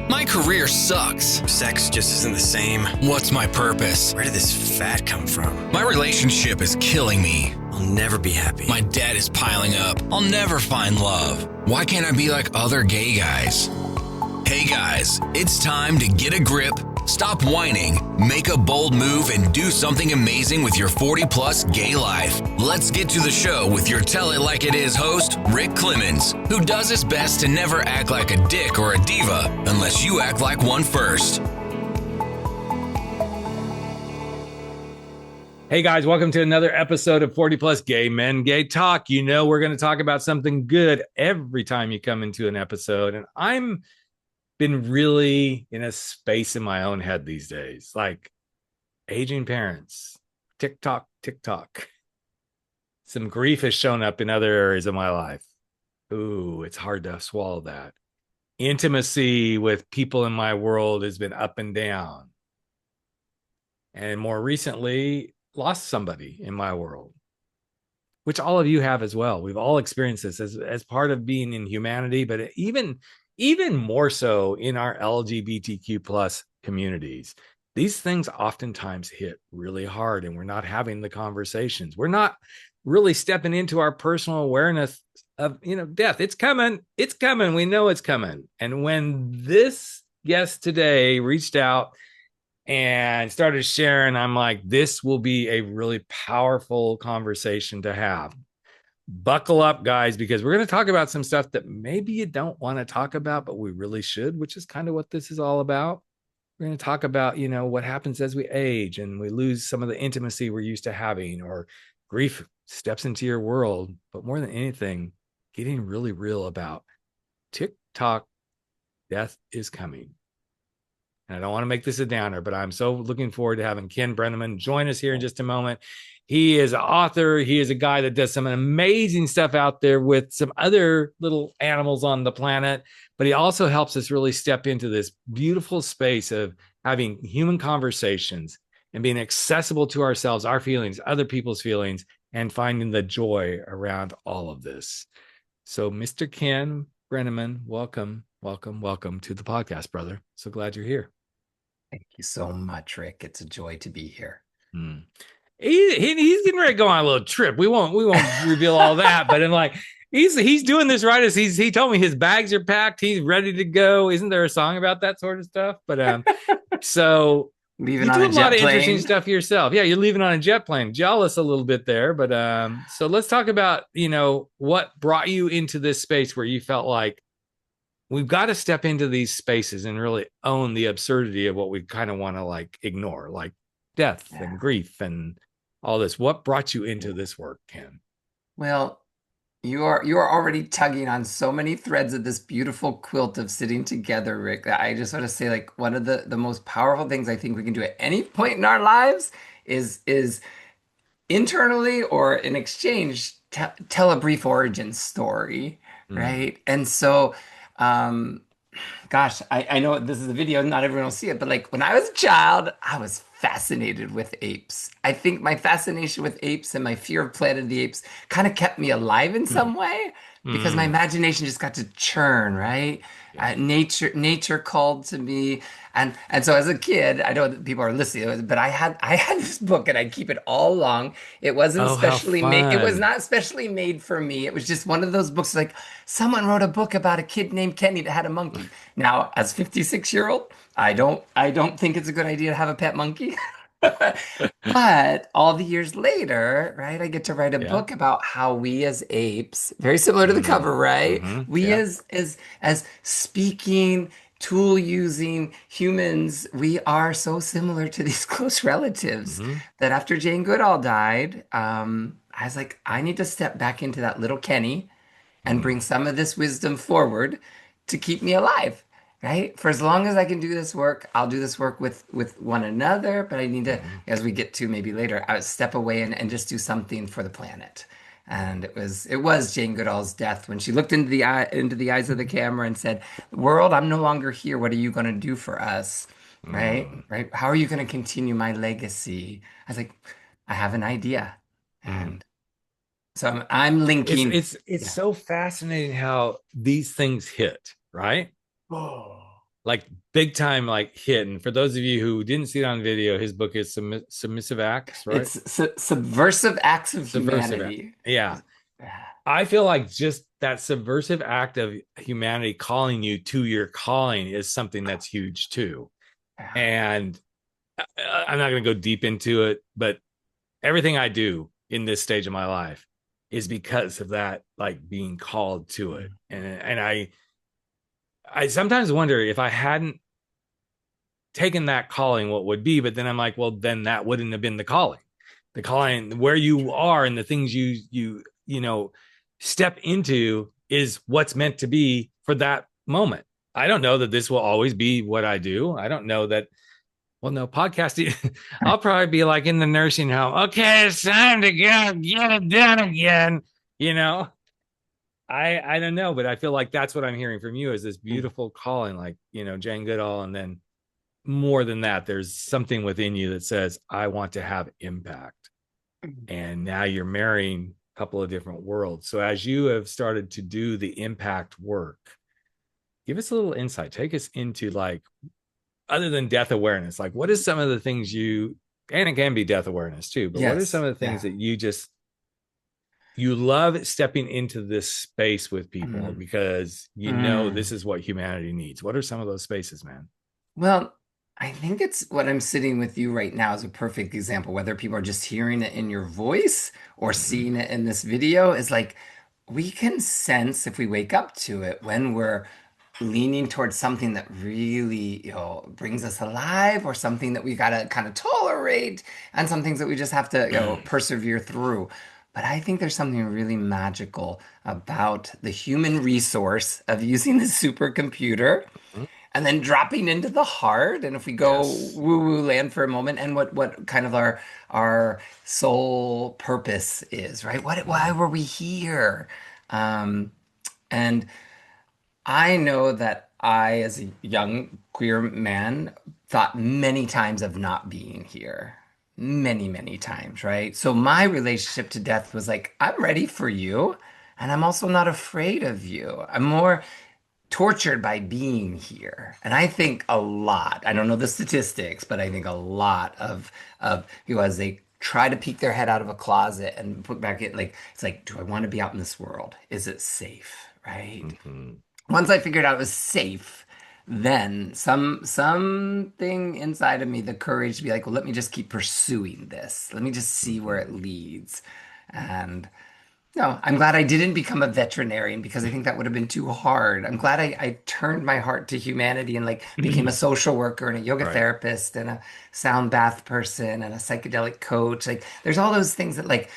My career sucks. Sex just isn't the same. What's my purpose? Where did this fat come from? My relationship is killing me. I'll never be happy. My debt is piling up. I'll never find love. Why can't I be like other gay guys? Hey guys, it's time to get a grip, stop whining, make a bold move, and do something amazing with your 40-plus gay life. Let's get to the show with your Tell It Like It Is host, Rick Clemons, who does his best to never act like a dick or a diva unless you act like one first. Hey guys, welcome to another episode of 40 Plus Gay Men Gay Talk. You know we're going to talk about something good every time you come into an episode, and I'm been really in a space in my own head these days, like aging parents, TikTok. Some grief has shown up in other areas of my life. Ooh, it's hard to swallow that. Intimacy with people in my world has been up and down. And more recently, lost somebody in my world, which all of you have as well. We've all experienced this as part of being in humanity, but even more so in our LGBTQ plus communities. These things oftentimes hit really hard, and we're not having the conversations. We're not really stepping into our personal awareness of, death. It's coming. It's coming. We know it's coming. And when this guest today reached out and started sharing, I'm like, this will be a really powerful conversation to have. Buckle up, guys, because we're going to talk about some stuff that maybe you don't want to talk about, but we really should, which is kind of what this is all about. We're going to talk about, what happens as we age and we lose some of the intimacy we're used to having, or grief steps into your world. But more than anything, getting really real about TikTok, death is coming. And I don't want to make this a downer, but I'm so looking forward to having Ken Breniman join us here in just a moment. He is an author. He is a guy that does some amazing stuff out there with some other little animals on the planet, but he also helps us really step into this beautiful space of having human conversations and being accessible to ourselves, our feelings, other people's feelings, and finding the joy around all of this. So Mr. Ken Breniman, welcome to the podcast, brother. So glad you're here. Thank you so much, Rick. It's a joy to be here. He's getting ready to go on a little trip. We won't reveal all that, but he's doing this right as he told me his bags are packed. He's ready to go. Isn't there a song about that sort of stuff? But so leaving on a jet plane. You do a lot of interesting stuff yourself. Yeah, you're leaving on a jet plane. Jealous a little bit there, but so let's talk about what brought you into this space where you felt like we've got to step into these spaces and really own the absurdity of what we kind of want to ignore, like death and grief and all this. What brought you into this work, Ken? Well, you are already tugging on so many threads of this beautiful quilt of sitting together, Rick. That I just want to say, one of the most powerful things I think we can do at any point in our lives is internally or in exchange tell a brief origin story, right? And so gosh, I know this is a video, not everyone will see it, but when I was a child, I was fascinated with apes. I think my fascination with apes and my fear of Planet of the Apes kind of kept me alive in some way, because my imagination just got to churn, right? Nature called to me. And so as a kid, I know that people are listening, but I had this book and I'd keep it all along. It wasn't specially made. It was not specially made for me. It was just one of those books someone wrote a book about a kid named Kenny that had a monkey. Now, as 56-year-old, I don't think it's a good idea to have a pet monkey. But all the years later, right, I get to write a book about how we as apes, very similar to the cover, right? We as speaking, tool using humans, we are so similar to these close relatives that after Jane Goodall died, I was like, I need to step back into that little Kenny and bring some of this wisdom forward to keep me alive. Right? For as long as I can do this work, I'll do this work with one another, but I need to, as we get to maybe later, I would step away and just do something for the planet. And it was Jane Goodall's death when she looked into the eyes of the camera and said, "World, I'm no longer here. What are you going to do for us?" Right? How are you going to continue my legacy? I was like, I have an idea. And so I'm linking. It's so fascinating how these things hit, right? like big time, like hidden. For those of you who didn't see it on video, his book is Submissive Acts, right? It's subversive acts of Subversive Act. humanity. Yeah. I feel like just that subversive act of humanity calling you to your calling is something that's huge too. And I'm not going to go deep into it, but everything I do in this stage of my life is because of that, like being called to it. And I sometimes wonder if I hadn't taken that calling, what would be, but then I'm like, well, then that wouldn't have been the calling. The calling where you are and the things you step into is what's meant to be for that moment. I don't know that this will always be what I do. I don't know that. Well, no, podcasting, I'll probably be like in the nursing home. Okay, it's time to go get it done again. You know, I don't know, but I feel like that's what I'm hearing from you is this beautiful calling, like, Jane Goodall. And then more than that, there's something within you that says, I want to have impact. And now you're marrying a couple of different worlds. So as you have started to do the impact work, give us a little insight. Take us into, like, other than death awareness, like what is some of the things and it can be death awareness too, but what are some of the things that you love stepping into this space with people because this is what humanity needs? What are some of those spaces, man? Well, I think it's what I'm sitting with you right now is a perfect example. Whether people are just hearing it in your voice or seeing it in this video, is like we can sense if we wake up to it when we're leaning towards something that really, brings us alive, or something that we gotta kind of tolerate, and some things that we just have to, persevere through. But I think there's something really magical about the human resource of using the supercomputer and then dropping into the heart. And if we go woo-woo land for a moment, and what kind of our soul purpose is, right? Why were we here? And I know that I, as a young queer man, thought many times of not being here. Many, many times, right? So my relationship to death was like, I'm ready for you, and I'm also not afraid of you. I'm more tortured by being here. And I think a lot, I don't know the statistics, but I think a lot of people, as they try to peek their head out of a closet and put back in, like, it's like, do I want to be out in this world? Is it safe? Right? Once I figured out it was safe, then something inside of me, the courage to be like, well, let me just keep pursuing this. Let me just see where it leads. And no, I'm glad I didn't become a veterinarian, because I think that would have been too hard. I'm glad I turned my heart to humanity and like became a social worker and a yoga therapist and a sound bath person and a psychedelic coach. Like there's all those things that, like,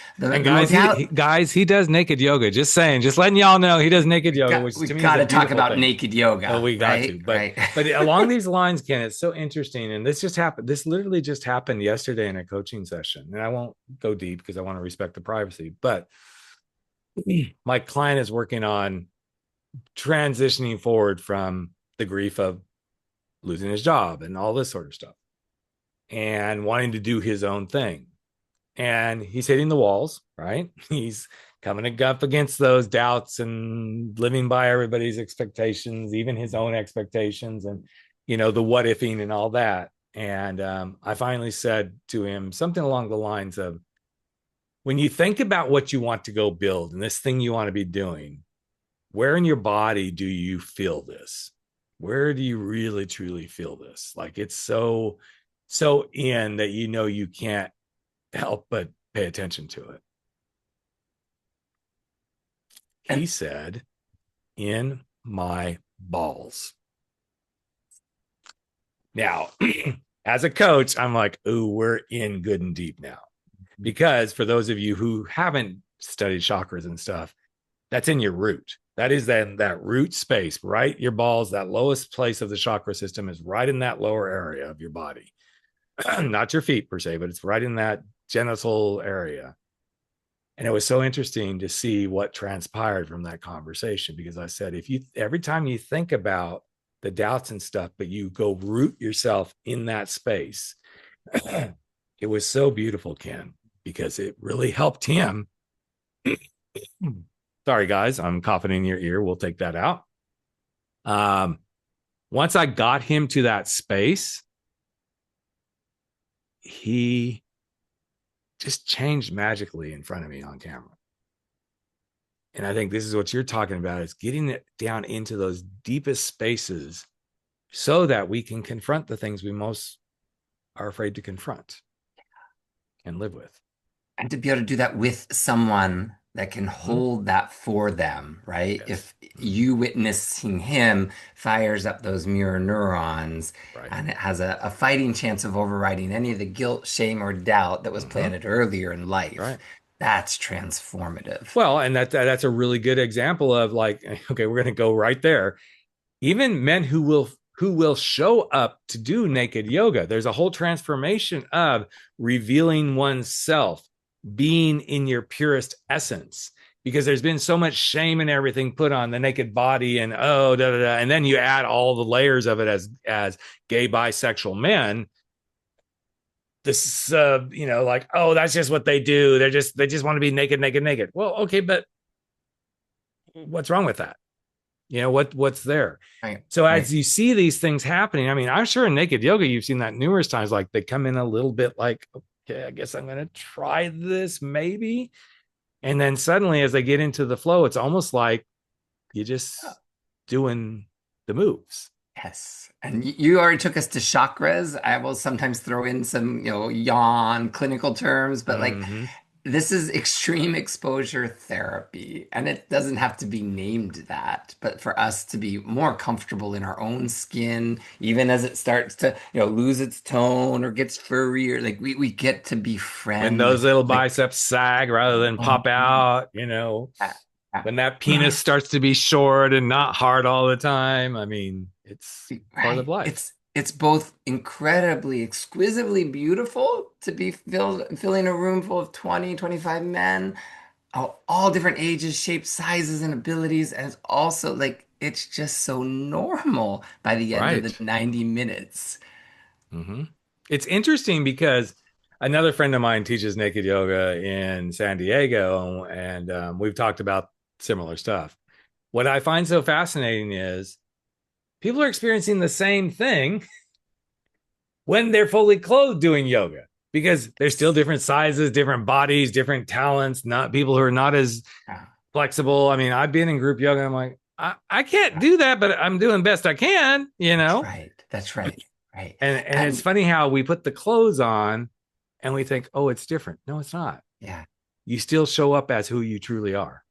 guys, he does naked yoga. Just saying, just letting y'all know he does naked yoga. Which we to me got is to a talk about thing. naked yoga. Oh, we got to. But but along these lines, Ken, it's so interesting. And this just happened. This literally just happened yesterday in a coaching session. And I won't go deep because I want to respect the privacy. But my client is working on transitioning forward from the grief of losing his job and all this sort of stuff, and wanting to do his own thing. And he's hitting the walls, right? He's coming up against those doubts and living by everybody's expectations, even his own expectations, and the what ifing and all that. And I finally said to him something along the lines of, when you think about what you want to go build and this thing you want to be doing, where in your body do you feel this? Where do you really truly feel this? Like it's so in that you can't help but pay attention to it. He said, in my balls. Now, as a coach, I'm like, ooh, we're in good and deep now. Because for those of you who haven't studied chakras and stuff, that's in your root. That is that root space, right? Your balls, that lowest place of the chakra system is right in that lower area of your body. Not your feet per se, but it's right in that genital area. And it was so interesting to see what transpired from that conversation, because I said, every time you think about the doubts and stuff, but you go root yourself in that space, it was so beautiful, Ken, because it really helped him. Sorry, guys, I'm coughing in your ear. We'll take that out. Once I got him to that space, he just changed magically in front of me on camera. And I think this is what you're talking about, is getting it down into those deepest spaces so that we can confront the things we most are afraid to confront and live with. And to be able to do that with someone that can Mm-hmm. hold that for them, right? Yes. If you witnessing him fires up those mirror neurons Right. and it has a fighting chance of overriding any of the guilt, shame, or doubt that was Mm-hmm. planted earlier in life, Right. that's transformative. Well, and that's a really good example of like, okay, we're going to go right there. Even men who will show up to do naked yoga, there's a whole transformation of revealing oneself, being in your purest essence, because there's been so much shame and everything put on the naked body, and oh da da da, and then you add all the layers of it as gay bisexual men. This like, oh, that's just what they do, they just want to be naked naked naked. Well, okay, but what's wrong with that? What's there? Right, So right. as you see these things happening, I mean, I'm sure in naked yoga you've seen that numerous times. Like they come in a little bit like, okay, I guess I'm going to try this maybe, and then suddenly as they get into the flow, it's almost like you're just doing the moves. Yes. And you already took us to chakras. I will sometimes throw in some, yawn clinical terms, but like Mm-hmm. this is extreme exposure therapy. And it doesn't have to be named that, but for us to be more comfortable in our own skin, even as it starts to, lose its tone or gets furry, or like we get to When befriend those with little like, biceps sag rather than pop um, out, uh, uh, when that penis starts to be short and not hard all the time. I mean, it's part of right. life. It's both incredibly, exquisitely beautiful to be filling a room full of 20, 25 men, all different ages, shapes, sizes, and abilities. And it's also like it's just so normal by the end of the Right. 90 minutes. Mm-hmm. It's interesting because another friend of mine teaches naked yoga in San Diego, and we've talked about similar stuff. What I find so fascinating is people are experiencing the same thing when they're fully clothed doing yoga, because there's still different sizes, different bodies, different talents, not people who are not as Yeah, flexible. I mean, I've been in group yoga. I'm like, I can't do that, but I'm doing best I can, that's right. That's right. Right. And it's And funny how we put the clothes on and we think, oh, it's different. No, it's not. yeah. You still show up as who you truly are.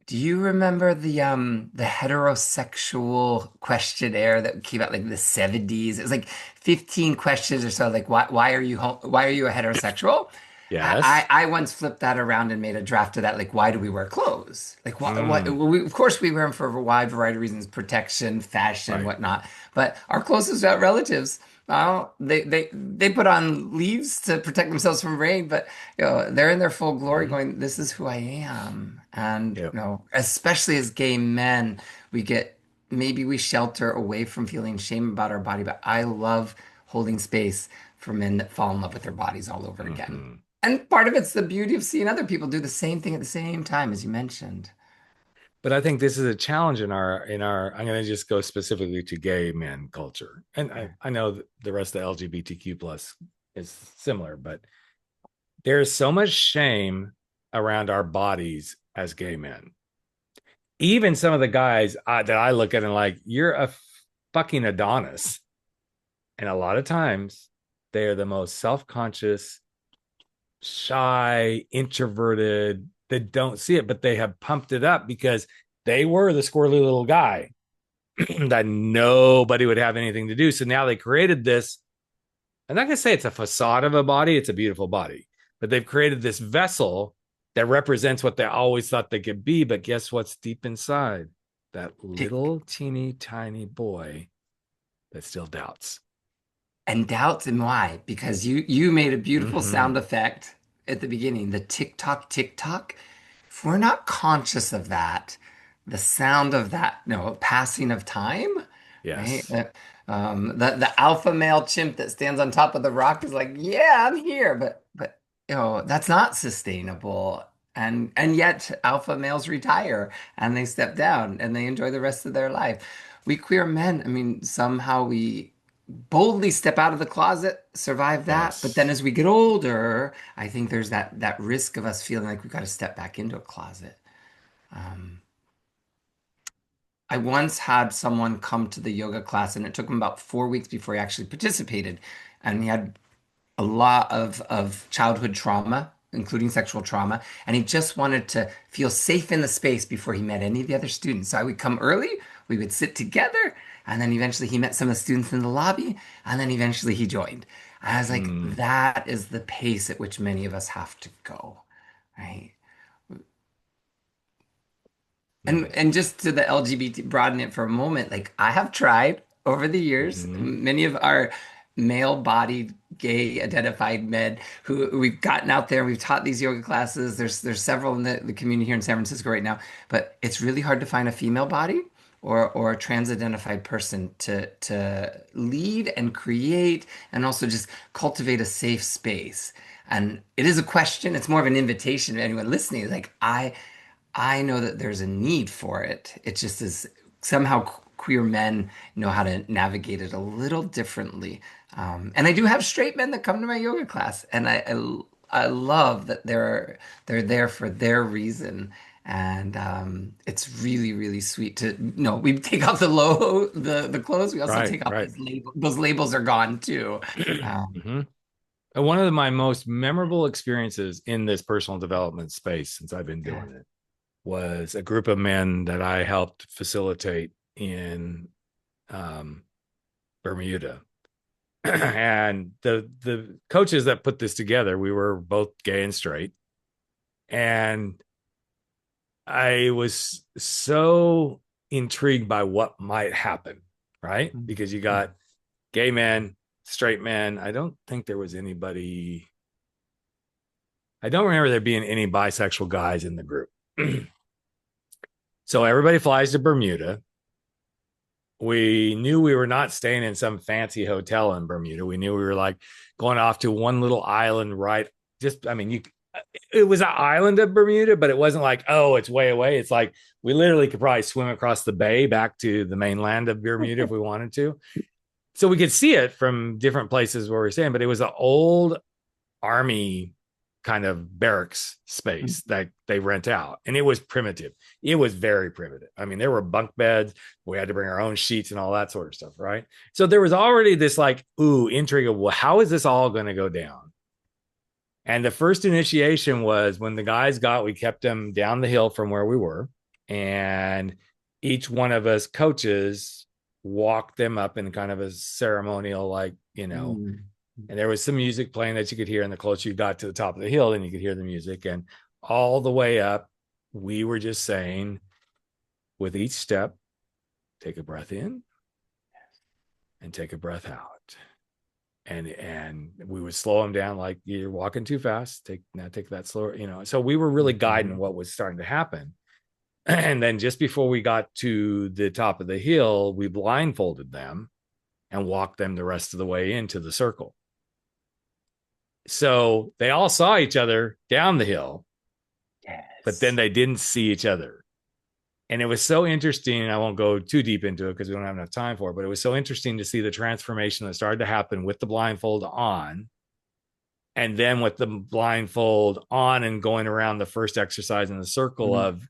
Do you remember the heterosexual questionnaire that came out like in the 70s? It was like 15 questions or so, like why are you a heterosexual? Yes. I once flipped that around and made a draft of that, like why do we wear clothes? Like Mm, of course we wear them for a wide variety of reasons, protection, fashion, right. whatnot. But our closest relatives, they put on leaves to protect themselves from rain, but they're in their full glory Mm-hmm. going, this is who I am. And, Yep. especially as gay men, maybe we shelter away from feeling shame about our body, but I love holding space for men that fall in love with their bodies all over again. Mm-hmm. And part of it's the beauty of seeing other people do the same thing at the same time, as you mentioned. But I think this is a challenge in our I'm going to just go specifically to gay men culture. And I know that the rest of the LGBTQ plus is similar, but there's so much shame around our bodies as gay men. Even some of the guys that I look at and like, you're a fucking Adonis. And a lot of times they are the most self-conscious, shy, introverted, that don't see it, but they have pumped it up because they were the squirrely little guy that nobody would have anything to do. So now they created this. I'm not going to say it's a facade of a body, it's a beautiful body, but they've created this vessel that represents what they always thought they could be. But guess what's deep inside? That little teeny tiny boy that still doubts. And doubts and why? Because you made a beautiful Mm-hmm. sound effect at the beginning, the tick tock, tick tock. If we're not conscious of that, the sound of that, passing of time, right? Yes. The alpha male chimp that stands on top of the rock is like, yeah, I'm here, but that's not sustainable. And yet alpha males retire and they step down and they enjoy the rest of their life. we queer men, I mean, somehow we boldly step out of the closet, survive that. But then Yes. as we get older, I think there's that risk of us feeling like we've got to step back into a closet. Um, I once had someone come to the yoga class, and it took him about 4 weeks before he actually participated. And he had a lot of childhood trauma, including sexual trauma, and he just wanted to feel safe in the space before he met any of the other students. So I would come early, we would sit together, and then eventually he met some of the students in the lobby, and then eventually he joined. And I was like, Mm, that is the pace at which many of us have to go, right? mm, And just to the LGBT, broaden it for a moment, like I have tried over the years, mhm. many of our male-bodied, gay identified men who we've gotten out there, we've taught these yoga classes. There's several in the community here in San Francisco right now, but it's really hard to find a female body or a trans-identified person to lead and create and also just cultivate a safe space. And it is a question, it's more of an invitation to anyone listening. Like I know that there's a need for it. It just is somehow queer men know how to navigate it a little differently. And I do have straight men that come to my yoga class, and I love that they're there for their reason. And it's really, really sweet to no, we take off the clothes. We also Right, take off right. those labels. Those labels are gone too. hmm And one of my most memorable experiences in this personal development space since I've been Yeah. doing it was a group of men that I helped facilitate in um, Bermuda. And the coaches that put this together, we were both gay and straight. And I was so intrigued by what might happen, right? Because you got gay men, straight men. I don't think there was anybody, I don't remember there being any bisexual guys in the group. So everybody flies to Bermuda. We knew we were not staying in some fancy hotel in Bermuda. We knew we were like going off to one little island, right? Just, I mean, it was an island of Bermuda, but it wasn't like, oh, it's way away. It's like we literally could probably swim across the bay back to the mainland of Bermuda if we wanted to. So we could see it from different places where we we're staying, but it was an old army kind of barracks space that they rent out. And it was primitive. It was very primitive. I mean, there were bunk beds. We had to bring our own sheets and all that sort of stuff, right? So there was already this like, ooh, intrigue of, well, how is this all going to go down? And the first initiation was when the guys we kept them down the hill from where we were. And each one of us coaches walked them up in kind of a ceremonial, like, Mm. and there was some music playing that you could hear. And the closer you got to the top of the hill, then you could hear the music. And all the way up, we were just saying, with each step, take a breath in and take a breath out. And we would slow them down, like you're walking too fast. Take that slower, So we were really guiding what was starting to happen. And then just before we got to the top of the hill, we blindfolded them and walked them the rest of the way into the circle. So they all saw each other down the hill, Yes. but then they didn't see each other. And it was so interesting. I won't go too deep into it because we don't have enough time for it, but it was so interesting to see the transformation that started to happen with the blindfold on. And then with the blindfold on and going around the first exercise in the circle of,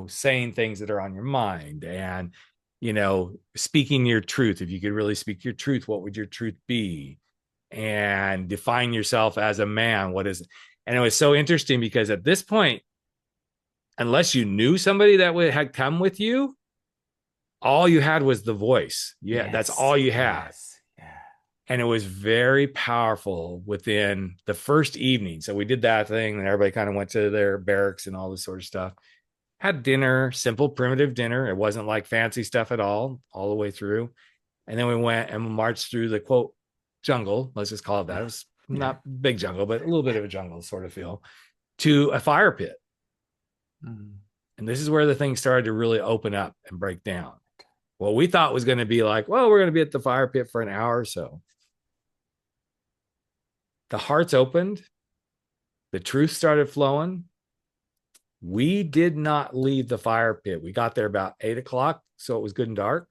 saying things that are on your mind and, speaking your truth. If you could really speak your truth, what would your truth be? And define yourself as a man. What is it? And it was so interesting because at this point, unless you knew somebody that had come with you, all you had was the voice. Yeah, that's all you had. Yes. Yeah. And it was very powerful within the first evening. So we did that thing, and everybody kind of went to their barracks and all this sort of stuff. Had dinner, simple, primitive dinner. It wasn't like fancy stuff at all the way through. And then we went and marched through the quote jungle. Let's just call it that. It was not big jungle, but a little bit of a jungle sort of feel, to a fire pit. Mm. And this is where the thing started to really open up and break down. What we thought was going to be like, well, we're going to be at the fire pit for an hour or so. The hearts opened. The truth started flowing. We did not leave the fire pit. We got there about 8 o'clock, so it was good and dark.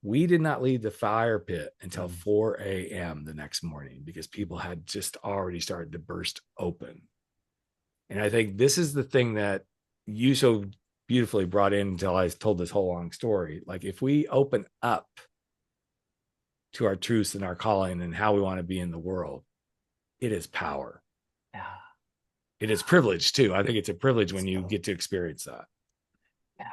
We did not leave the fire pit until Mm. 4 a.m. the next morning because people had just already started to burst open. And I think this is the thing that you so beautifully brought in until I told this whole long story. Like, if we open up to our truths and our calling and how we want to be in the world, it is power. Yeah. It is privilege too. I think it's a privilege when you So, get to experience that. yeah.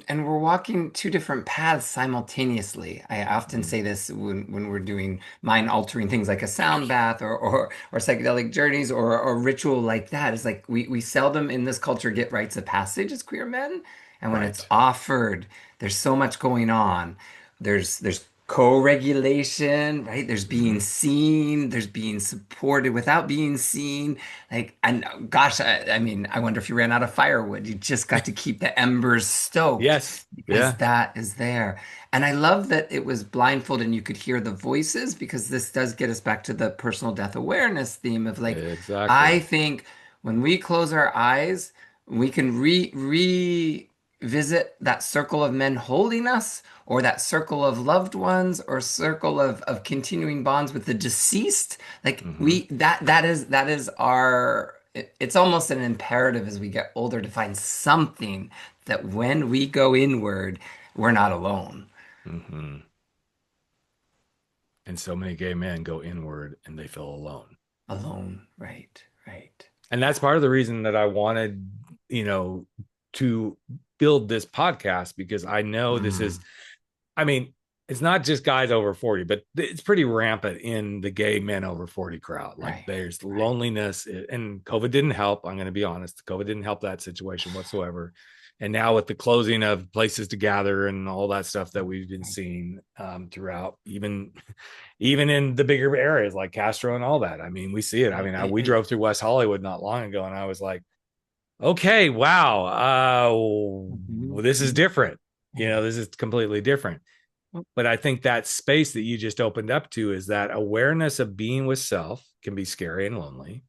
And we're walking two different paths simultaneously. I often Mm, say this when we're doing mind altering things like a sound bath or psychedelic journeys or ritual like that. It's like we seldom in this culture get rites of passage as queer men. And when it's right. offered, there's so much going on. There's co-regulation, right? There's being Mm-hmm. seen, there's being supported without being seen. Like, and gosh, I mean, I wonder if you ran out of firewood. You just got to keep the embers stoked Yes. because Yeah. that is there. And I love that it was blindfolded and you could hear the voices because this does get us back to the personal death awareness theme of like, I Exactly. think when we close our eyes, we can revisit that circle of men holding us or that circle of loved ones or circle of continuing bonds with the deceased. Like Mm-hmm. we that is our it's almost an imperative as we get older to find something that when we go inward, we're not alone. Mm-hmm. And so many gay men go inward and they feel alone. Alone, right, right. And that's part of the reason that I wanted, you know, to build this podcast, because I know this is, Mm, I mean, it's not just guys over 40, but it's pretty rampant in the gay men over 40 crowd. Like, right, there's right, loneliness, and COVID didn't help. I'm going to be honest. COVID didn't help that situation whatsoever. And now with the closing of places to gather and all that stuff that we've been right. seeing throughout, even in the bigger areas like Castro and all that. I mean, we see it. I mean, we drove through West Hollywood not long ago, and I was like, okay, wow, Mhm, well, this is mhm. different. You Yeah. know, this is completely different. But I think that space that you just opened up to is that awareness of being with self can be scary and lonely.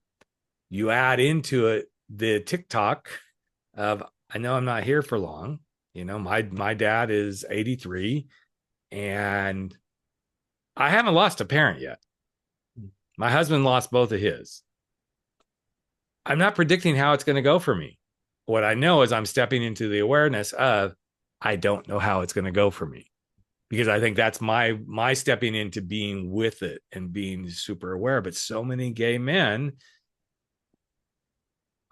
You add into it the TikTok of, I know I'm not here for long. You know, my dad is 83 and I haven't lost a parent yet. My husband lost both of his. I'm not predicting how it's going to go for me. What I know is I'm stepping into the awareness of, I don't know how it's going to go for me, because I think that's my stepping into being with it and being super aware. But so many gay men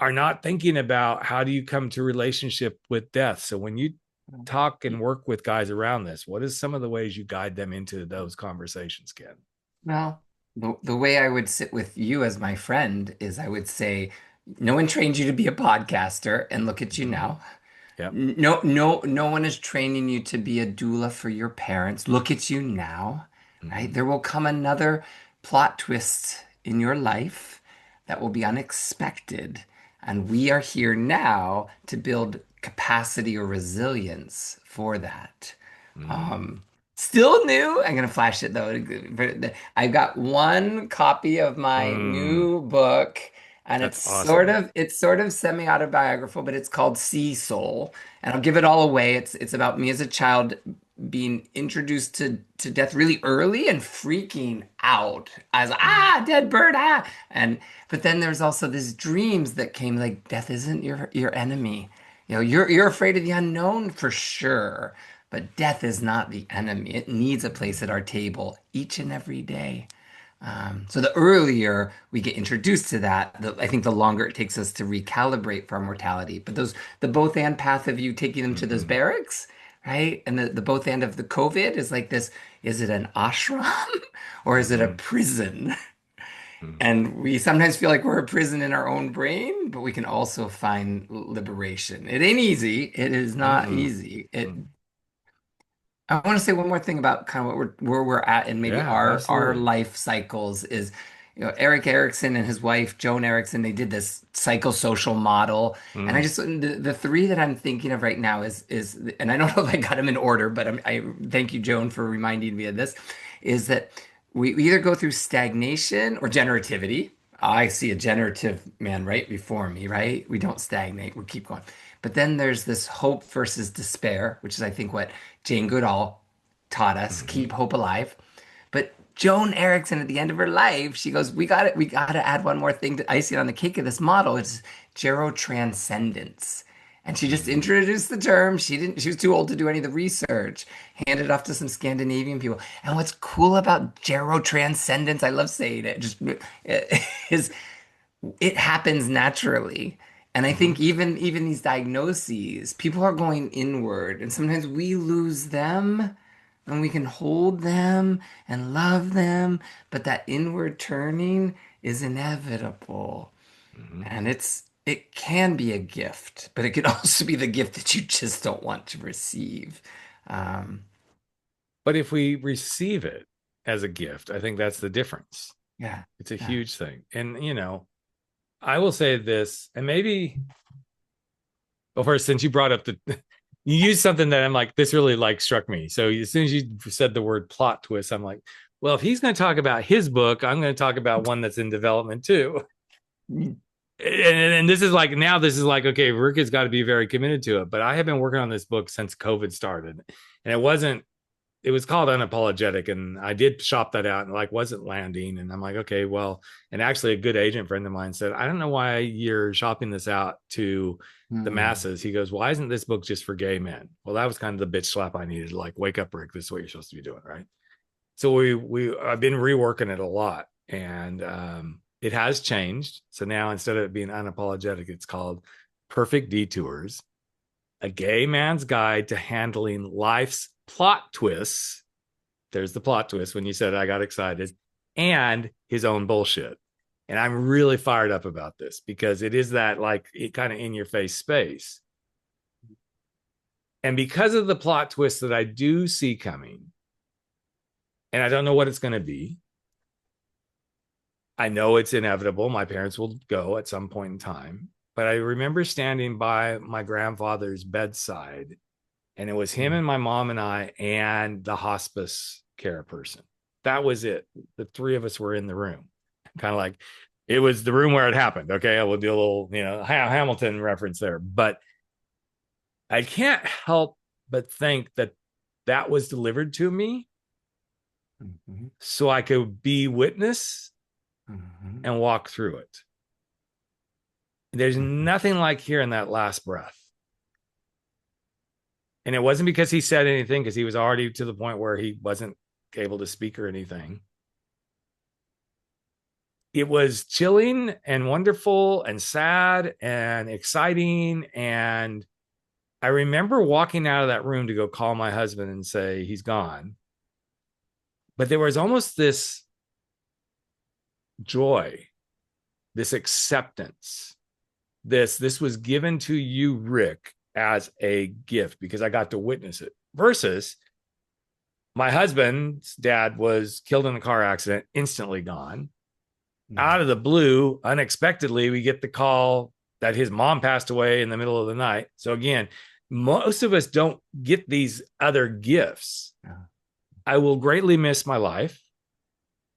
are not thinking about, how do you come to relationship with death. So when you talk and work with guys around this, what is some of the ways you guide them into those conversations, Ken? Well, the way I would sit with you as my friend is I would say, no one trained you to be a podcaster, and look at you Mm-hmm. now. Yep. No one is training you to be a doula for your parents. Look at you now, right? Mm-hmm. There will come another plot twist in your life that will be unexpected. And we are here now to build capacity or resilience for that. Mm. Um, Still new. I'm gonna flash it though. I've got one copy of my Mm. new book, and That's it's sort awesome. of it's sort of semi-autobiographical, but it's called Sea Soul. And I'll give it all away. It's about me as a child being introduced to death really early and freaking out as Mm. dead bird and but then there's also these dreams that came like death isn't your enemy. You know, you're afraid of the unknown for sure, but death is not the enemy. It needs a place at Mm. our table each and every day. So the earlier we get introduced to that, I think the longer it takes us to recalibrate for our mortality. But the both and path of you taking them to those Mm-hmm. barracks, right? And the both and of the COVID is like this, is it an ashram or is it a Mm-hmm. prison? Mm. And we sometimes feel like we're a prison in our own brain, but we can also find liberation. It ain't easy. It is not Mm-mm. easy. Mm. I want to say one more thing about kind of where we're at and maybe Yeah, our absolutely. life cycles is, Eric Erickson and his wife Joan Erickson, they did this psychosocial model, and I Mm. just the three that I'm thinking of right now is and I don't know if I got them in order, but I thank you, Joan, for reminding me of this, is that we either go through stagnation or generativity. I see a generative man right before me, right? We don't stagnate, we keep going. But then there's this hope versus despair, which is I think what Jane Goodall taught us, Mhm. keep hope alive. But Joan Erickson, at the end of her life, she goes, we got to add one more thing to icing on the cake of this model. It's gerotranscendence. And she just Mhm. introduced the term. She was too old to do any of the research, handed it off to some Scandinavian people. And what's cool about gerotranscendence, I love saying it, just is it happens naturally. And I think Mhm. even these diagnoses, people are going inward, and sometimes we lose them, and we can hold them and love them, but that inward turning is inevitable. Mhm. And it can be a gift, but it could also be the gift that you just don't want to receive. Um, But if we receive it as a gift, I think that's the difference. yeah, It's a yeah. huge thing. And, I will say this, and maybe, well, first, since you brought up you used something that I'm like, this really like struck me. So as soon as you said the word plot twist, I'm like, well, if he's going to talk about his book, I'm going to talk about one that's in development too. And this is like, now this is like, okay, Rick has got to be very committed to it. But I have been working on this book since COVID started, and it was called Unapologetic, and I did shop that out and like wasn't landing. And I'm like, okay, well, and actually a good agent friend of mine said, I don't know why you're shopping this out to the Hmm. masses. He goes, why isn't this book just for gay men? Well, that was kind of the bitch slap I needed, like, wake up, Rick, this is what you're supposed to be doing, right? So we I've been reworking it a lot, and it has changed. So now instead of it being unapologetic, it's called Perfect Detours, a gay man's guide to handling life's plot twists. There's the plot twist when you said I got excited, and his own bullshit. And I'm really fired up about this because it is that, like, it kind of in your face space. And because of the plot twist that I do see coming, and I don't know what it's going to be, I know it's inevitable. My parents will go at some point in time. But I remember standing by my grandfather's bedside, and it was him and my mom and I and the hospice care person. That was it. The three of us were in the room, kind of like it was the room where it happened. Okay, I will do a little, Hamilton reference there, but I can't help but think that that was delivered to me Mhm, so I could be witness mhm, and walk through it. There's mhm, nothing like hearing that last breath. And it wasn't because he said anything, because he was already to the point where he wasn't able to speak or anything. It was chilling and wonderful and sad and exciting. And I remember walking out of that room to go call my husband and say he's gone. But there was almost this joy, this acceptance. This was given to you, Rick, as a gift because I got to witness it. Versus my husband's dad was killed in a car accident, instantly gone. Out of the blue, unexpectedly, we get the call that his mom passed away in the middle of the night. So again, most of us don't get these other gifts. yeah. I will greatly miss my life,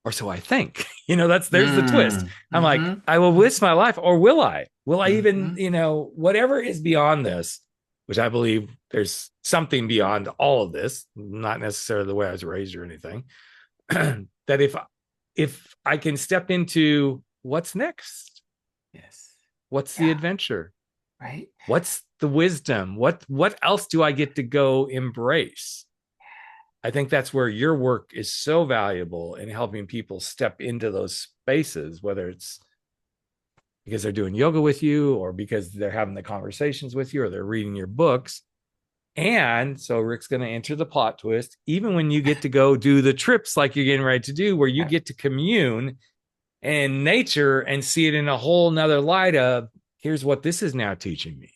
or so I think. There's the twist. Mm, I'm like, mhm, I will miss my life, or will I? Will I even, mhm. whatever is beyond this, which I believe there's something beyond all of this, not necessarily the way I was raised or anything. That if I can step into what's next, Yes. what's the Yeah. adventure, Right. what's the wisdom, what else do I get to go embrace? I think that's where your work is so valuable in helping people step into those spaces, whether it's because they're doing yoga with you or because they're having the conversations with you or they're reading your books. And so Rick's going to enter the plot twist, even when you get to go do the trips like you're getting ready to do, where you Yeah. get to commune in nature and see it in a whole nother light of, here's what this is now teaching me.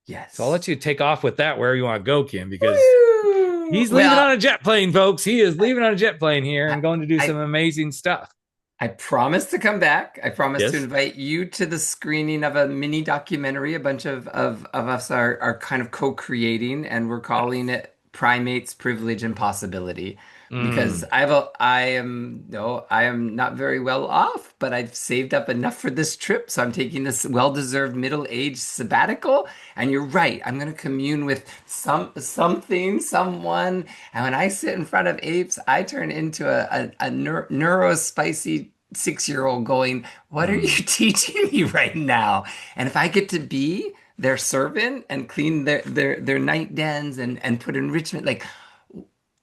So I'll Yes. let you take off with that wherever you want to go, Kim, because Woo! he's leaving on Well, a jet plane, folks. He is leaving on a jet plane here I, and going to do I some amazing stuff. I promise to come back. I promise to Yes. invite you to the screening of a mini documentary. A bunch of us are kind of co-creating, and we're calling it Primates, Privilege, and Possibility. because Mm, I am no, I am not very well off, but I've saved up enough for this trip, so I'm taking this well-deserved middle-aged sabbatical. And you're right, I'm going to commune with something, someone, and when I sit in front of apes, I turn into a neurospicy 6-year-old going, "What are you mm, teaching me right now?" And if I get to be their servant and clean their night dens and put enrichment, like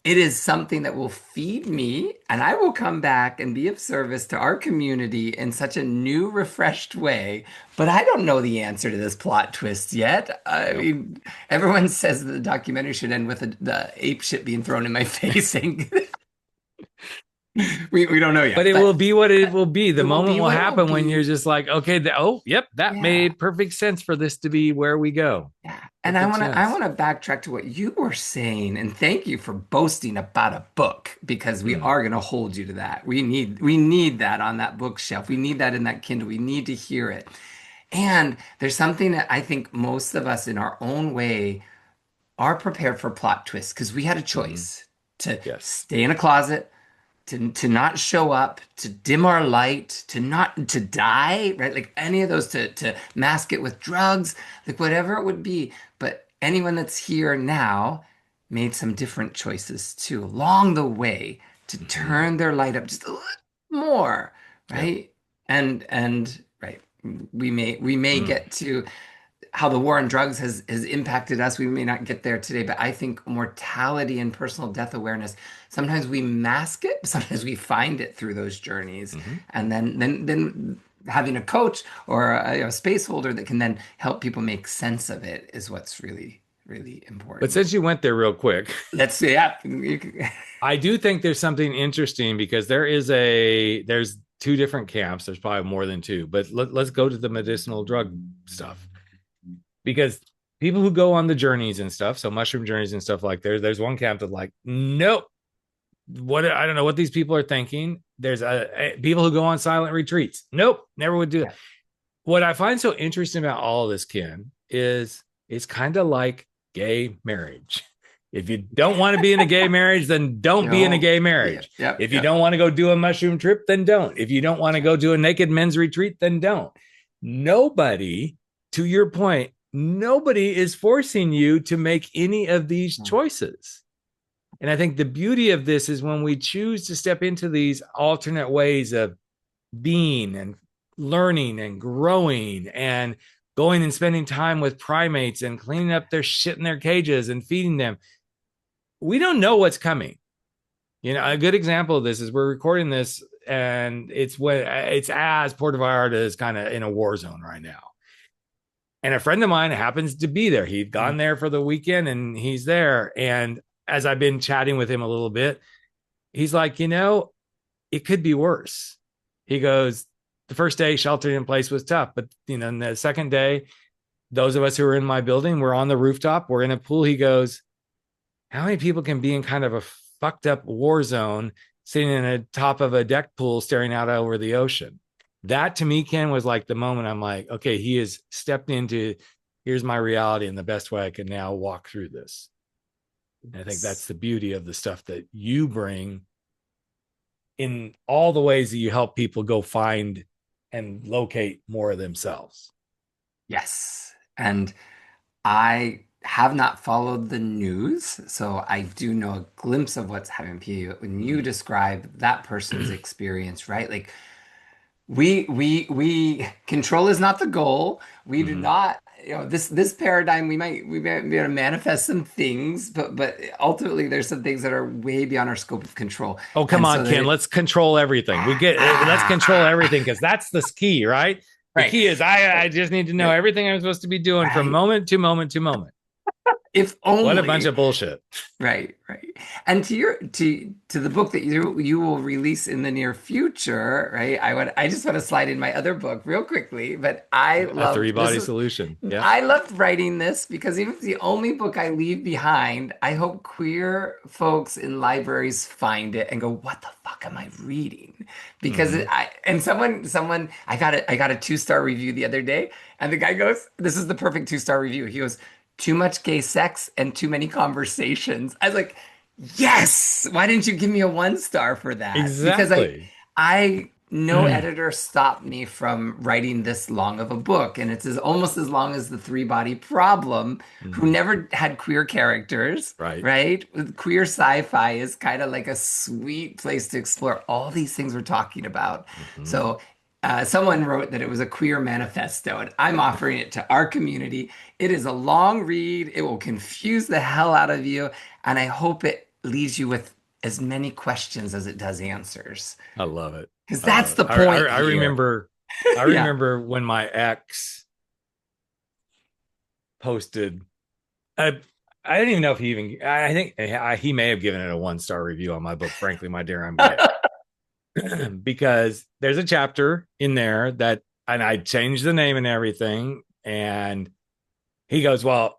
it is something that will feed me, and I will come back and be of service to our community in such a new, refreshed way. But I don't know the answer to this plot twist yet. I nope. mean, everyone says that the documentary should end with the ape shit being thrown in my face, and we don't know But yet. it will be what it will be. The It will moment be will what it will happen when you're be. just like, okay, oh, yep, that Yeah. made perfect sense for this to be where we go. Yeah. And Perfect I sense. want to backtrack to what you were saying, and thank you for boasting about a book, because we Mm, are going to hold you to that. We need that on that bookshelf. We need that in that Kindle. We need to hear it. And there's something that I think most of us in our own way are prepared for plot twists, because we had a mhm. choice to Yes. stay in a closet, to not show up, to dim our light, to die, right? Like any of those, to mask it with drugs, like whatever it would be. But anyone that's here now made some different choices too along the way to Mhm. turn their light up just a little more, Yep. right? And right, we may Mm, get to how the war on drugs has impacted us. We may not get there today, but I think mortality and personal death awareness, sometimes we mask it, sometimes we find it through those journeys. mhm. And then having a coach or a space holder that can then help people make sense of it is what's really, really But important. since you went there real quick, Let's see. Yeah. I do think there's something interesting because there's two different camps. There's probably more than two, but let's go to the medicinal drug stuff because people who go on the journeys and stuff, so mushroom journeys and stuff like there's one camp that like, nope, what I don't know what these people are thinking. There's people who go on silent retreats. Nope, never would do it. Yeah. What I find so interesting about all of this, Ken, is it's kind of like gay marriage. If you don't want to be in a gay marriage, then don't be in a No. gay Yep. marriage. Yep. If you Yep. don't want to go do a mushroom trip, then don't. If you don't want to go do a naked men's retreat, then don't. Nobody, to your point, nobody is forcing you to make any of these choices. And I think the beauty of this is when we choose to step into these alternate ways of being and learning and growing and going and spending time with primates and cleaning up their shit in their cages and feeding them. We don't know what's coming. You know, a good example of this is we're recording this and it's as Puerto Vallarta is kind of in a war zone right now. And a friend of mine happens to be there. He'd gone there for the weekend and he's there. And as I've been chatting with him a little bit, he's like, it could be worse. He goes, the first day sheltering in place was tough, but the second day, those of us who were in my building, we're on the rooftop, we're in a pool. He goes, how many people can be in kind of a fucked up war zone, sitting in the top of a deck pool, staring out over the ocean? That to me, Ken, was like the moment I'm like, okay, he has stepped into here's my reality and the best way I can now walk through this. And I think that's the beauty of the stuff that you bring in all the ways that you help people go find and locate more of themselves. Yes. And I have not followed the news, so I do know a glimpse of what's happening. When you Mm. describe that person's experience, right? Like we control is not the goal. We do Mm-hmm. not, this paradigm, we might be able to manifest some things, but ultimately there's some things that are way beyond our scope of control. Oh, come And on, so Ken. there, Let's control everything. Let's control everything because that's the key, right? The right. key is I just need to know Right. everything I'm supposed to be doing from Right. moment to moment to moment. If What a bunch only. of bullshit. Right, right. And to the book that you will release in the near future, right? I just want to slide in my other book real quickly, but A three body solution. Yeah. I loved writing this because even if it's the only book I leave behind, I hope queer folks in libraries find it and go, "What the fuck am I reading?" Because Mm-hmm. someone I got a 2-star review the other day, and the guy goes, "This is the perfect 2-star review." He goes, too much gay sex and too many conversations. I was like, Yes. Why didn't you give me a 1 star for that? Because Exactly. I no editor stopped me from writing this long of a book, and it's almost as long as the Three Body Problem, who Mhm. never had queer characters, Right. right? Queer sci-fi is kind of like a sweet place to explore all these things we're talking about. Mhm. So someone wrote that it was a queer manifesto, and I'm offering it to our community. It is a long read. It will confuse the hell out of you, and I hope it leaves you with as many questions as it does answers. I love it. Because I love that's it. the point I here. remember, I Yeah. remember when my ex posted, I, I didn't even know if he even, I think he may have given it a 1 star review on my book, Frankly, My Dear, I'm Gay. Because there's a chapter in there that, and I changed the name and everything. And he goes, well,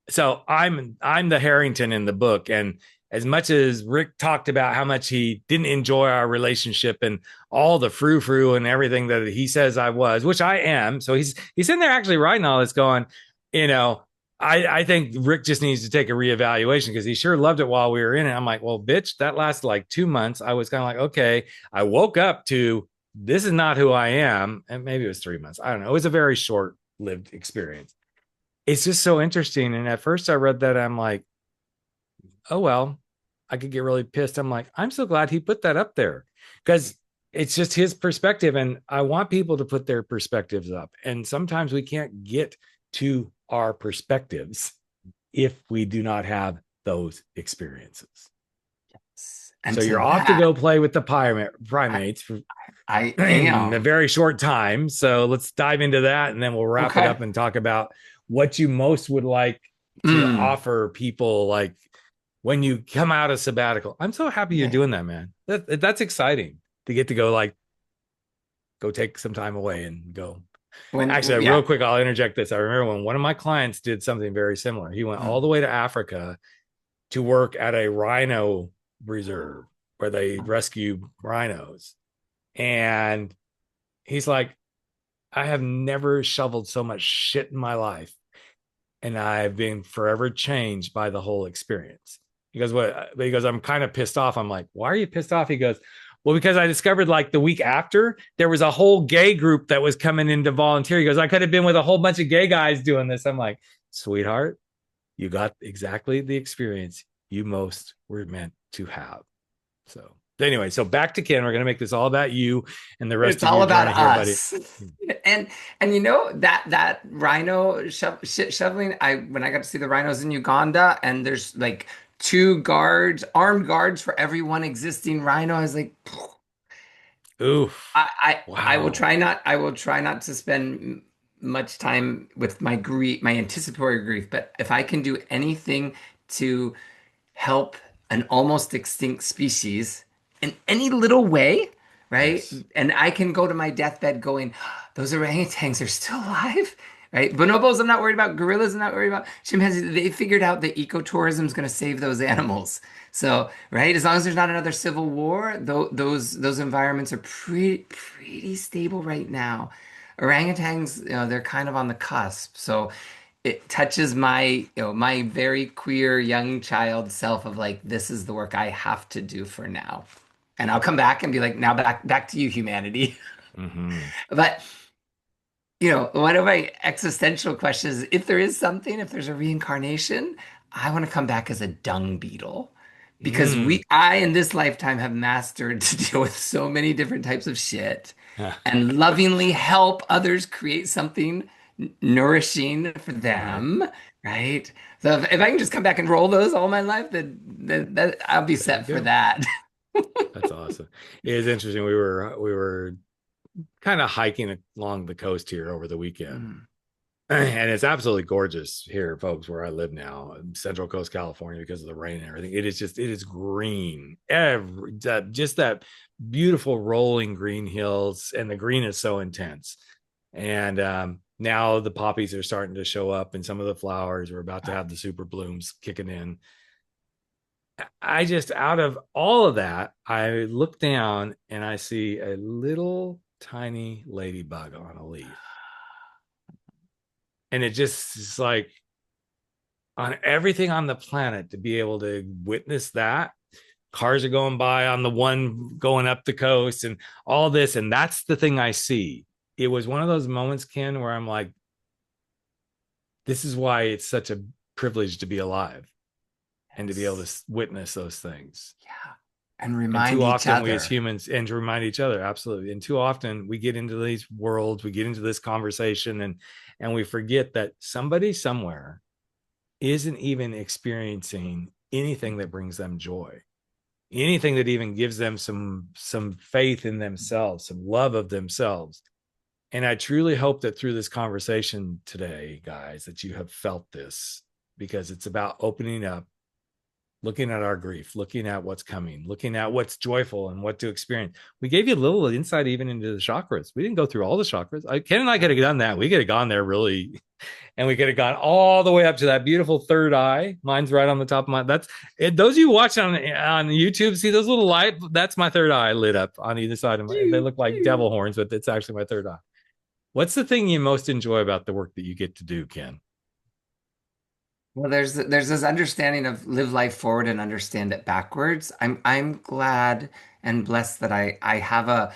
so I'm the Harrington in the book, and as much as Rick talked about how much he didn't enjoy our relationship and all the frou frou and everything that he says I was, which I am, so he's in there actually writing all this, going, you know, I think Rick just needs to take a reevaluation because he sure loved it while we were in it. I'm like, well, bitch, that lasted like 2 months. I was kind of like, okay, I woke up to this is not who I am, and maybe it was 3 months. I don't know. It was a very short lived experience. It's just so interesting. And at first I read that, I'm like, oh, well, I could get really pissed. I'm like, I'm so glad he put that up there because it's just his perspective. And I want people to put their perspectives up. And sometimes we can't get to our perspectives if we do not have those experiences. And So to you're off to that, go play with the I, primates for I a am. very short time. So let's dive into that and then we'll wrap it Okay. up and talk about what you most would like to Mm. offer people like when you come out of sabbatical. I'm so happy you're Yeah. doing that, man. That's exciting to get to go like go take some time away and go. Actually, Yeah. real quick, I'll interject this. I remember when one of my clients did something very similar. He went all the Mm. way to Africa to work at a rhino reserve where they rescue rhinos. And he's like, I have never shoveled so much shit in my life. And I've been forever changed by the whole experience. He goes, what? He goes, I'm kind of pissed off. I'm like, why are you pissed off? He goes, well, because I discovered like the week after there was a whole gay group that was coming in to volunteer. He goes, I could have been with a whole bunch of gay guys doing this. I'm like, sweetheart, you got exactly the experience you most were meant to have. So anyway, so back to Ken. We're going to make this all about you and the rest It's of all your about journey here, buddy. us. And you know that rhino shit shoveling, I when I got to see the rhinos in Uganda, and there's like two guards, armed guards for every one existing rhino. I was like, Oof. I will Wow. try not I will try not to spend much time with my grief, my anticipatory grief, but if I can do anything to help an almost extinct species in any little way, right? Yes. And I can go to my deathbed going, those orangutans are still alive, right? Bonobos, I'm not worried about. Gorillas, I'm not worried about. Chimpanzees, they figured out that ecotourism is going to save those animals. So, right, as long as there's not another civil war, those environments are pretty stable right now. Orangutans, they're kind of on the cusp. So it touches my very queer young child self of like, this is the work I have to do for now. And I'll come back and be like, now back to you, humanity. Mm-hmm. But one of my existential questions is if there is something, if there's a reincarnation, I want to come back as a dung beetle. Because Mm. I in this lifetime have mastered to deal with so many different types of shit Yeah. and lovingly help others create something nourishing for Right. them, right? So if I can just come back and roll those all my life, then I'll be There you set for go. that. That's awesome. It is interesting. We were kind of hiking along the coast here over the weekend. Mm. And it's absolutely gorgeous here, folks, where I live now, in Central Coast, California, because of the rain and everything. It is green. Just that beautiful rolling green hills, and the green is so intense. And now the poppies are starting to show up, and some of the flowers are about to have the super blooms kicking in. I just, out of all of that, I look down and I see a little tiny ladybug on a leaf. And it just is like, on everything on the planet to be able to witness that. Cars are going by on the one going up the coast and all this. And that's the thing I see. It was one of those moments, Ken, where I'm like, this is why it's such a privilege to be alive and to be able to witness those things. Yeah. And remind and too each often other. we as humans, and to remind each other, absolutely. And too often we get into these worlds, we get into this conversation, and we forget that somebody somewhere isn't even experiencing anything that brings them joy, anything that even gives them some faith in themselves, some love of themselves. And I truly hope that through this conversation today, guys, that you have felt this, because it's about opening up, looking at our grief, looking at what's coming, looking at what's joyful and what to experience. We gave you a little insight even into the chakras. We didn't go through all the chakras. Ken and I could have done that. We could have gone there really, and we could have gone all the way up to that beautiful third eye. Mine's right on the top of my, that's it. Those of you watching on YouTube, see those little light, that's my third eye lit up on either side of my, they look like devil horns, but it's actually my third eye. What's the thing you most enjoy about the work that you get to do, Ken? Well, there's this understanding of live life forward and understand it backwards. I'm glad and blessed that I have a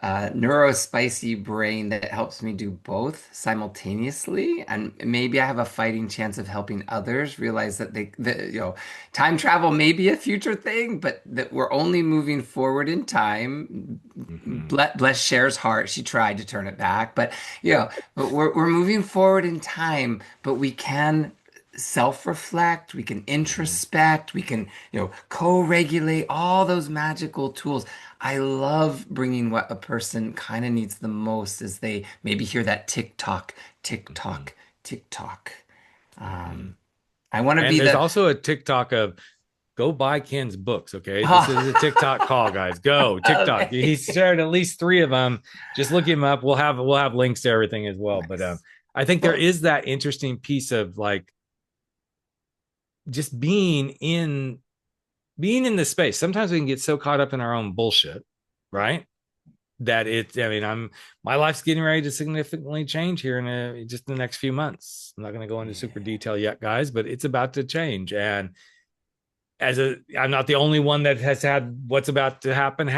neurospicy brain that helps me do both simultaneously, and maybe I have a fighting chance of helping others realize that time travel may be a future thing, but that we're only moving forward in time. Bless Cher's heart, she tried to turn it back, but but we're moving forward in time, but we can self-reflect, we can introspect, we can co-regulate, all those magical tools. I love bringing what a person kind of needs the most as they maybe hear that tick tock, tick tock, tick tock. I want to be there's also a TikTok of go buy Ken's books. Okay. This is a TikTok call, guys. Go TikTok. Okay. He's shared at least 3 of them. Just look him up. We'll have links to everything as well. Nice. But I think there is that interesting piece of like just being in the space. Sometimes we can get so caught up in our own bullshit, right? That my life's getting ready to significantly change here in just the next few months. I'm not going to go into super detail yet, guys, but it's about to change. And I'm not the only one that has had what's about to happen.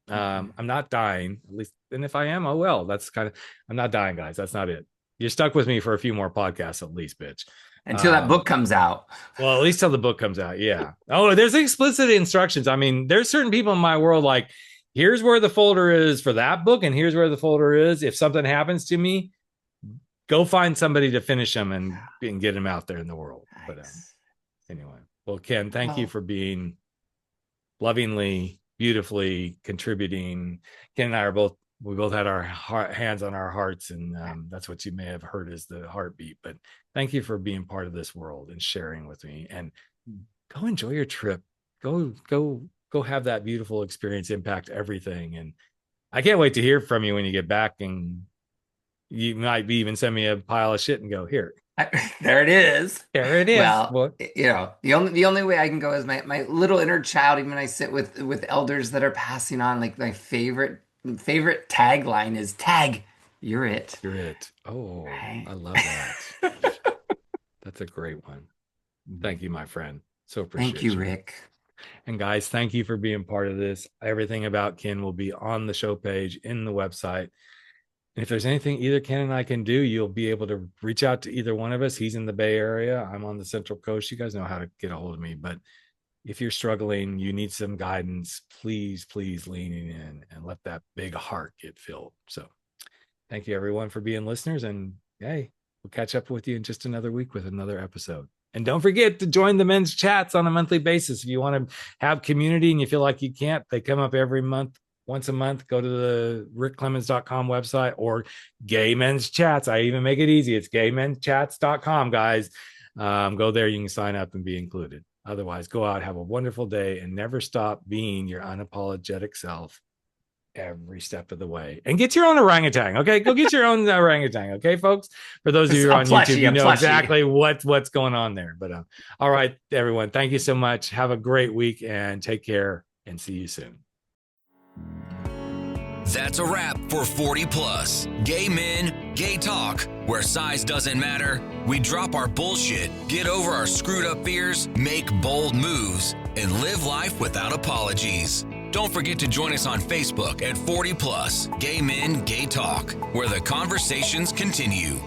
I'm not dying, at least. And if I am, oh well, I'm not dying, guys. That's not it. You're stuck with me for a few more podcasts at least, bitch. Until that book comes out. Well, at least till the book comes out. Yeah. Oh, there's explicit instructions. I mean, there's certain people in my world, like, here's where the folder is for that book, and here's where the folder is. If something happens to me, go find somebody to finish them and get them out there in the world. Nice. But anyway, well, Ken, thank you for being lovingly, beautifully contributing. Ken and I we both had our hands on our hearts, and that's what you may have heard as the heartbeat. But thank you for being part of this world and sharing with me. And go enjoy your trip. Go have that beautiful experience impact everything. And I can't wait to hear from you when you get back. And you might be even send me a pile of shit and go, here. There it is. There it is. Well, the only way I can go is my little inner child. Even when I sit with elders that are passing on, like my favorite tagline is tag, you're it. You're it. Oh, right. I love that. That's a great one. Thank you, my friend. So appreciate Thank you, Rick. And guys, thank you for being part of this. Everything about Ken will be on the show page in the website. And if there's anything either Ken and I can do, you'll be able to reach out to either one of us. He's in the Bay Area. I'm on the Central Coast. You guys know how to get a hold of me. But if you're struggling, you need some guidance, please lean in and let that big heart get filled. So thank you, everyone, for being listeners. And hey, we'll catch up with you in just another week with another episode. And don't forget to join the men's chats on a monthly basis. If you want to have community and you feel like you can't, they come up every month. Once a month, go to the rickclemons.com website or Gay Men's Chats. I even make it easy. It's gaymενschats.com, guys. Go there. You can sign up and be included. Otherwise, go out, have a wonderful day, and never stop being your unapologetic self every step of the way. And get your own orangutan, okay? Go get your own orangutan, okay, folks? For those of you who are on YouTube, you know exactly what's going on there. But all right, everyone, thank you so much. Have a great week and take care, and see you soon. That's a wrap for 40 Plus. Gay men, gay talk, where size doesn't matter. We drop our bullshit, get over our screwed up fears, make bold moves, and live life without apologies. Don't forget to join us on Facebook at 40 Plus, Gay Men, Gay Talk, where the conversations continue.